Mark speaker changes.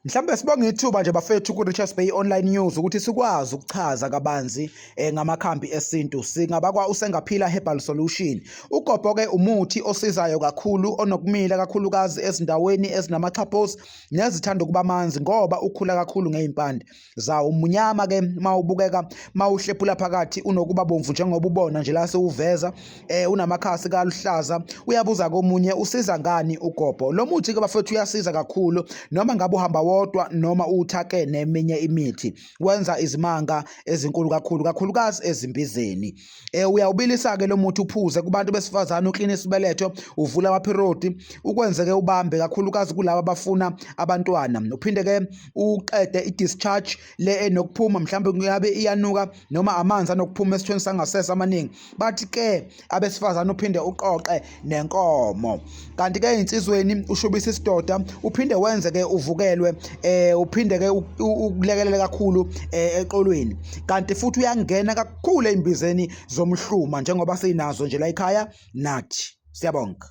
Speaker 1: Mhlambe sibonga ithuba nje bafethu ku Richards Bay Online News ukuthi sikwazi ukuchaza kabanzi ngamakhambi esintu singabakwa usengaphila Herbal Solution. Ugobho ke umuthi osizayo kakhulu onokumila kakhulukazi ezindaweni ezinamaxhaphosi nezithanda ukuba amanzi ngoba ukhula kakhulu ngeimpande zawo. Umunyama ke mawubukeka mawuhlephula phakathi unokuba bomvu njengoba ubona nje la sewuveza unamakhasi kaluhlaza. Uyabuza komunye usiza ngani ugobho. Lo muthi ke bafethu uyasiza kakhulu noma ngabe uhamba wodwa noma uthake neminye imithi, wenza izimanga ezinkulu kakhulukazi ezimbizeni. Uyawubilisa ke lo muthi uphuze kubantu besifazane ukline isibeletho, uvula amaperiod, ukwenze ke ubambe kakhulukazi kulabo abafuna abantwana. Uphinde ke uqede i-discharge le enokuphuma mhlawumbe kuyabe iyanuka noma amanzi anokuphuma esithweni sangasese amaningi. Bathi ke abesifazane uphinde uqoqe nenkomo. Kanti ke insizweni ushubisa isidoda, uphinde wenze ke uvukelwe, uphinde ke ukulekelela kakhulu eqolweni. Kanti futhi uyangena kakhulu eimbizeni zomhluma njengoba sinazo nje la ekhaya nathi. Siyabonga.